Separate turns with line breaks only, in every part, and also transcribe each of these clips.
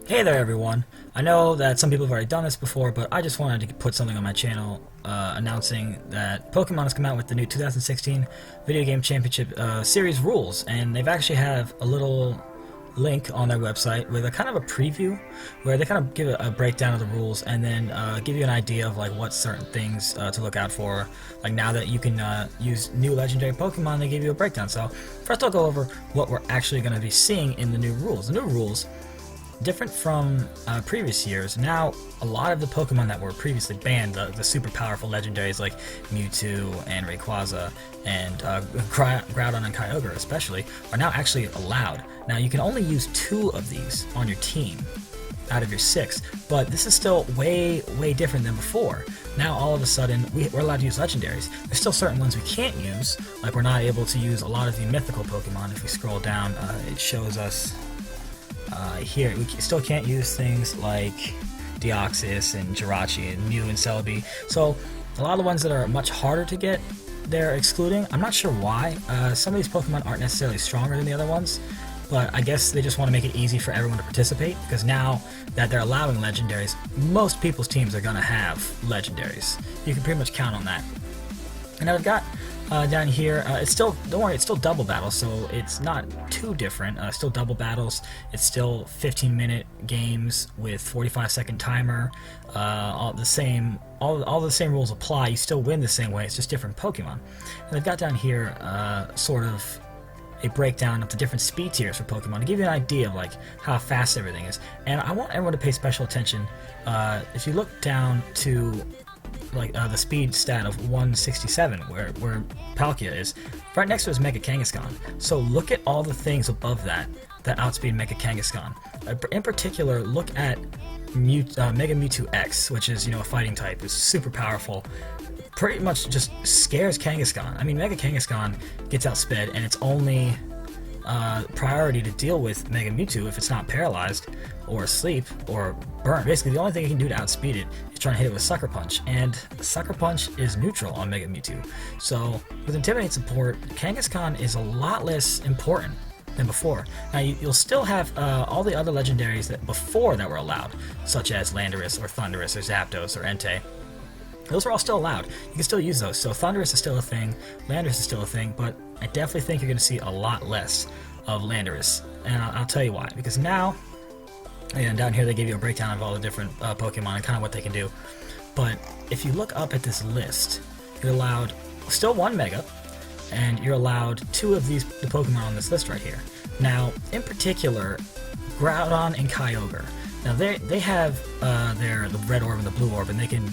Hey there everyone! I know that some people have already done this before, but I just wanted to put something on my channel announcing that Pokemon has come out with the new 2016 Video Game Championship Series rules, and they've actually have a little link on their website with a kind of a preview where they kind of give a breakdown of the rules and then give you an idea of like what certain things to look out for. Like now that you can use new legendary Pokemon, they give you a breakdown. So first I'll go over what we're actually going to be seeing in the new rules. The new rules, different from previous years, now a lot of the Pokemon that were previously banned, the super powerful legendaries like Mewtwo and Rayquaza and Groudon and Kyogre especially, are now actually allowed. Now you can only use 2 of these on your team out of your 6, but this is still way different than before. Now all of a sudden we're allowed to use legendaries. There's still certain ones we can't use, like we're not able to use a lot of the mythical Pokemon. If we scroll down, it shows us here we still can't use things like Deoxys and Jirachi and Mew and Celebi. So a lot of the ones that are much harder to get, they're excluding. I'm not sure why. Some of these Pokemon aren't necessarily stronger than the other ones, but I guess they just want to make it easy for everyone to participate, because now that they're allowing legendaries, most people's teams are going to have legendaries. You can pretty much count on that. And now we've got down here, it's still, don't worry, it's still double battles, so it's not too different. Still double battles. It's still 15-minute games with 45-second timer. All the same rules apply. You still win the same way. It's just different Pokemon. And they've got down here sort of a breakdown of the different speed tiers for Pokemon to give you an idea of like how fast everything is. And I want everyone to pay special attention. If you look down to like the speed stat of 167 where Palkia is, right next to it is Mega Kangaskhan. So look at all the things above that outspeed Mega Kangaskhan. In particular, look at Mega Mewtwo X, which is, you know, a fighting type, is super powerful. Pretty much just scares Kangaskhan. I mean, Mega Kangaskhan gets outsped, and it's only priority to deal with Mega Mewtwo if it's not paralyzed or asleep or burnt. Basically, the only thing you can do to outspeed it is try to hit it with Sucker Punch, and Sucker Punch is neutral on Mega Mewtwo. So with Intimidate support, Kangaskhan is a lot less important than before. Now you'll still have all the other legendaries that before that were allowed, such as Landorus or Thundurus or Zapdos or Entei. Those are all still allowed. You can still use those. So Thundurus is still a thing, Landorus is still a thing, but I definitely think you're going to see a lot less of Landorus. And I'll tell you why. Because now, and down here they give you a breakdown of all the different Pokemon and kind of what they can do. But if you look up at this list, you're allowed still 1 Mega, and you're allowed 2 of the Pokemon on this list right here. Now, in particular, Groudon and Kyogre. Now they have the red orb and the blue orb, and they can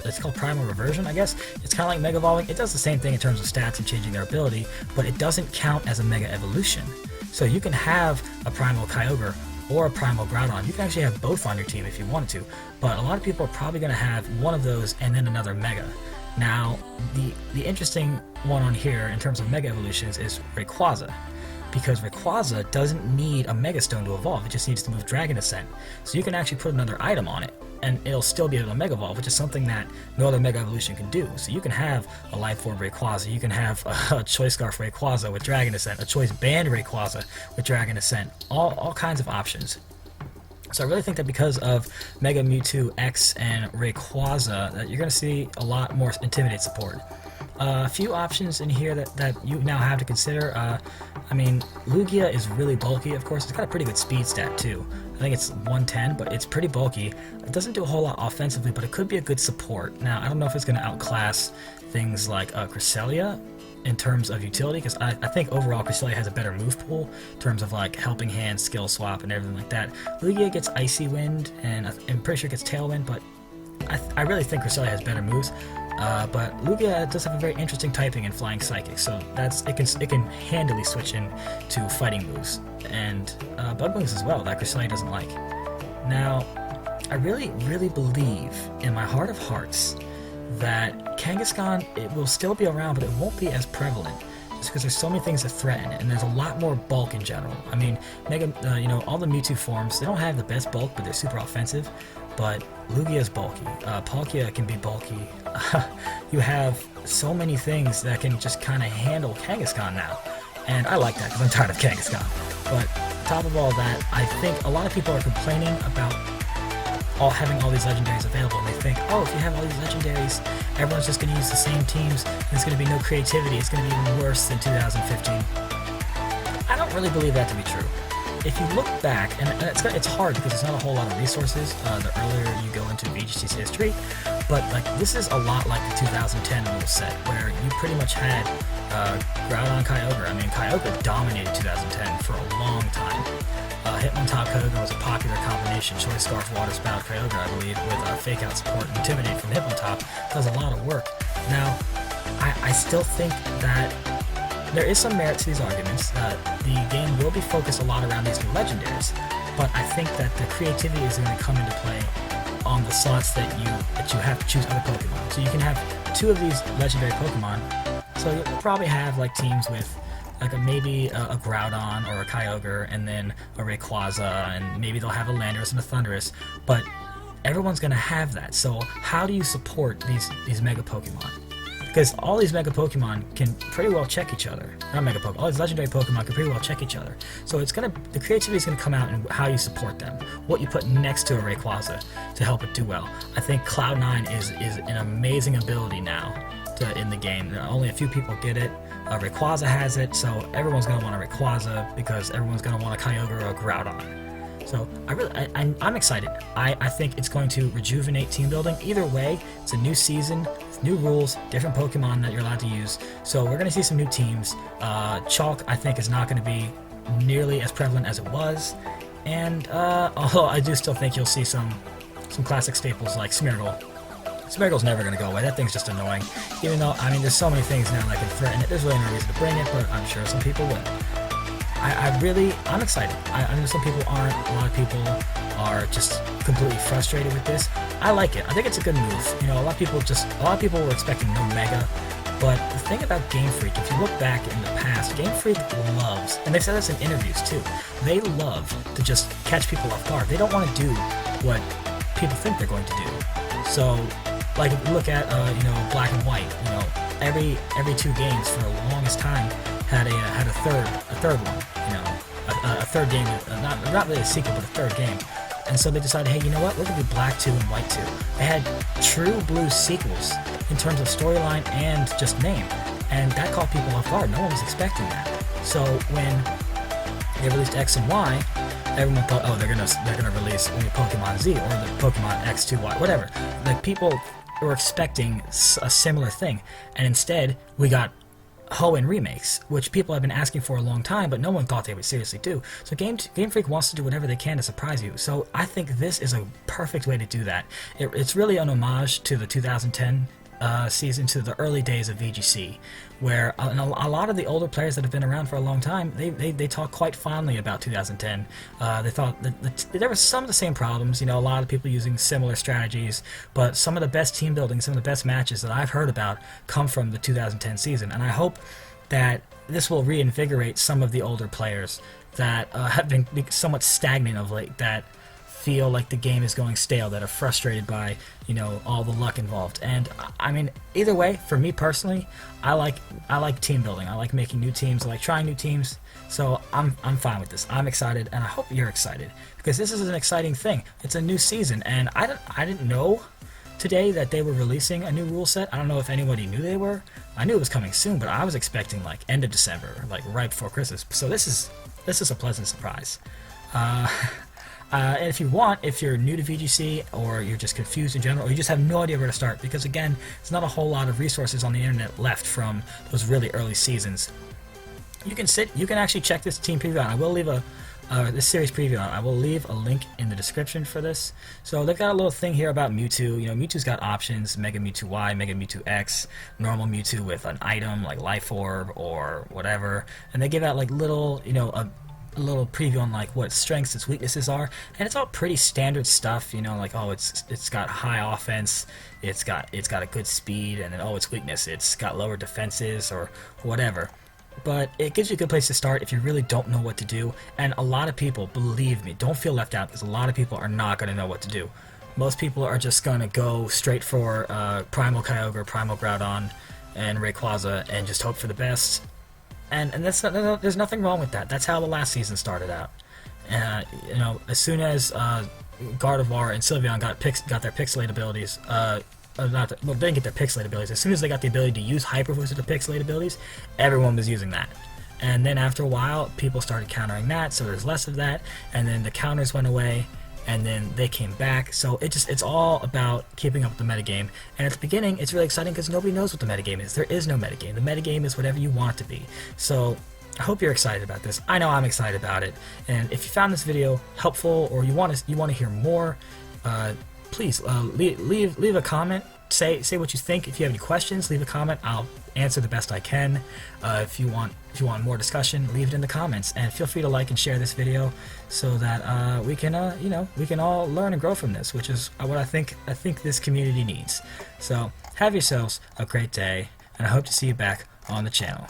it's called primal reversion, I guess. It's kind of like Mega Evolving. It does the same thing in terms of stats and changing their ability, but it doesn't count as a Mega Evolution. So you can have a primal Kyogre or a primal Groudon. You can actually have both on your team if you wanted to, but a lot of people are probably going to have one of those and then another Mega. Now the interesting one on here in terms of Mega Evolutions is Rayquaza, because Rayquaza doesn't need a Mega Stone to evolve, it just needs to move Dragon Ascent. So you can actually put another item on it, and it'll still be able to Mega Evolve, which is something that no other Mega Evolution can do. So you can have a Life Orb Rayquaza, you can have a Choice Scarf Rayquaza with Dragon Ascent, a Choice Band Rayquaza with Dragon Ascent, all kinds of options. So I really think that because of Mega Mewtwo X and Rayquaza, that you're going to see a lot more Intimidate support. A few options in here that you now have to consider. I mean, Lugia is really bulky, of course. It's got a pretty good speed stat too. I think it's 110, but it's pretty bulky. It doesn't do a whole lot offensively, but it could be a good support. Now, I don't know if it's going to outclass things like Cresselia in terms of utility, because I think overall Cresselia has a better move pool in terms of like Helping Hand, Skill Swap, and everything like that. Lugia gets Icy Wind, and I'm pretty sure it gets Tailwind, but I really think Cresselia has better moves. But Lugia does have a very interesting typing in Flying Psychic, so it can handily switch in to fighting moves, and Bug Wings as well, that Cresselia doesn't like. Now, I really believe in my heart of hearts that Kangaskhan, it will still be around, but it won't be as prevalent, just because there's so many things to threaten, and there's a lot more bulk in general. I mean, you know, all the Mewtwo forms, they don't have the best bulk, but they're super offensive. But Lugia is bulky. Palkia can be bulky. You have so many things that can just kind of handle Kangaskhan now, and I like that because I'm tired of Kangaskhan. But top of all that, I think a lot of people are complaining about having all these legendaries available, and they think, oh, if you have all these legendaries, everyone's just going to use the same teams, and there's going to be no creativity, it's going to be even worse than 2015. I don't really believe that to be true. If you look back, and it's hard because there's not a whole lot of resources the earlier you go into VGC's history, but like this is a lot like the 2010 rule set, where you pretty much had Groudon Kyogre. I mean, Kyogre dominated 2010 for a long time. Hitmontop Kyogre was a popular combination. Choice Scarf, Water Spout, Kyogre, I believe, with Fake Out support and Intimidate from Hitmontop. Does a lot of work. Now, I still think that there is some merit to these arguments. The game will be focused a lot around these new legendaries, but I think that the creativity is going to come into play on the slots that you have to choose other Pokemon. So you can have 2 of these legendary Pokemon. So you'll probably have like teams with like maybe a Groudon or a Kyogre, and then a Rayquaza, and maybe they'll have a Landorus and a Thundurus, but everyone's going to have that. So how do you support these Mega Pokemon? Because all these Mega Pokemon can pretty well check each other. Not Mega Pokemon, all these Legendary Pokemon can pretty well check each other. So the creativity is going to come out in how you support them, what you put next to a Rayquaza to help it do well. I think Cloud9 is an amazing ability now in the game. Only a few people get it. Rayquaza has it, so everyone's going to want a Rayquaza because everyone's going to want a Kyogre or a Groudon. So I'm excited. I think it's going to rejuvenate team building. Either way, it's a new season, new rules, different Pokemon that you're allowed to use. So we're going to see some new teams. Chalk, I think, is not going to be nearly as prevalent as it was. And although I do still think you'll see some classic staples like Smeargle. Smeargle's never going to go away. That thing's just annoying. Even though, I mean, there's so many things now that can threaten it. There's really no reason to bring it, but I'm sure some people will. I'm excited. I know some people aren't. A lot of people are just completely frustrated with this. I like it. I think it's a good move. You know, a lot of people were expecting no Mega, but the thing about Game Freak, if you look back in the past, Game Freak loves, and they've said this in interviews too, they love to just catch people off guard. They don't want to do what people think they're going to do. So, like if you look at Black and White, you know, every 2 games for the longest time had a third one, you know, a third game, not really a sequel, but a third game. And so they decided, hey, you know what, we're gonna do Black 2 and White 2. They had true blue sequels in terms of storyline and just name, and that caught people off guard. No one was expecting that. So when they released X and Y, everyone thought, oh, they're gonna release only Pokemon Z or the Pokemon X2Y, whatever. Like people were expecting a similar thing, and instead we got Hoenn remakes, which people have been asking for a long time, but no one thought they would seriously do. So Game Freak wants to do whatever they can to surprise you. So I think this is a perfect way to do that. It's really an homage to the 2010 season, to the early days of VGC, where a lot of the older players that have been around for a long time, they talk quite fondly about 2010. They thought that there were some of the same problems, you know, a lot of people using similar strategies, but some of the best team building, some of the best matches that I've heard about come from the 2010 season, and I hope that this will reinvigorate some of the older players that have been somewhat stagnant of late, that feel like the game is going stale, that are frustrated by, you know, all the luck involved. And I mean, either way, for me personally, I like team building. I like making new teams. I like trying new teams. So I'm fine with this. I'm excited, and I hope you're excited, because this is an exciting thing. It's a new season, and I didn't know today that they were releasing a new rule set. I don't know if anybody knew they were. I knew it was coming soon, but I was expecting like end of December, like right before Christmas. So this is a pleasant surprise. And if you're new to VGC, or you're just confused in general, or you just have no idea where to start, because again, there's not a whole lot of resources on the internet left from those really early seasons, you can actually check this team preview out. I will leave this series preview out. I will leave a link in the description for this. So they've got a little thing here about Mewtwo. You know, Mewtwo's got options: Mega Mewtwo Y, Mega Mewtwo X, normal Mewtwo with an item like Life Orb or whatever, and they give out like little, you know, a little preview on like what its strengths, its weaknesses are, and it's all pretty standard stuff, you know, like, oh, it's got high offense, it's got a good speed, and then, oh, its weakness, it's got lower defenses or whatever. But it gives you a good place to start if you really don't know what to do, and a lot of people, believe me, don't feel left out, because a lot of people are not going to know what to do. Most people are just going to go straight for Primal Kyogre, Primal Groudon, and Rayquaza, and just hope for the best. And there's nothing wrong with that. That's how the last season started out. You know, as soon as Gardevoir and Sylveon got their pixelate abilities, well, they didn't get their pixelate abilities. As soon as they got the ability to use Hyper Boost with their pixelate abilities, everyone was using that. And then after a while, people started countering that, so there's less of that. And then the counters went away, and then they came back. So it's all about keeping up with the metagame. And at the beginning, it's really exciting because nobody knows what the metagame is. There is no metagame. The metagame is whatever you want it to be. So I hope you're excited about this. I know I'm excited about it. And if you found this video helpful, or you want to hear more, please leave a comment. Say what you think. If you have any questions, leave a comment. I'll answer the best I can. If you want more discussion, leave it in the comments, and feel free to like and share this video so that we can we can all learn and grow from this, which is what I think this community needs. So have yourselves a great day, and I hope to see you back on the channel.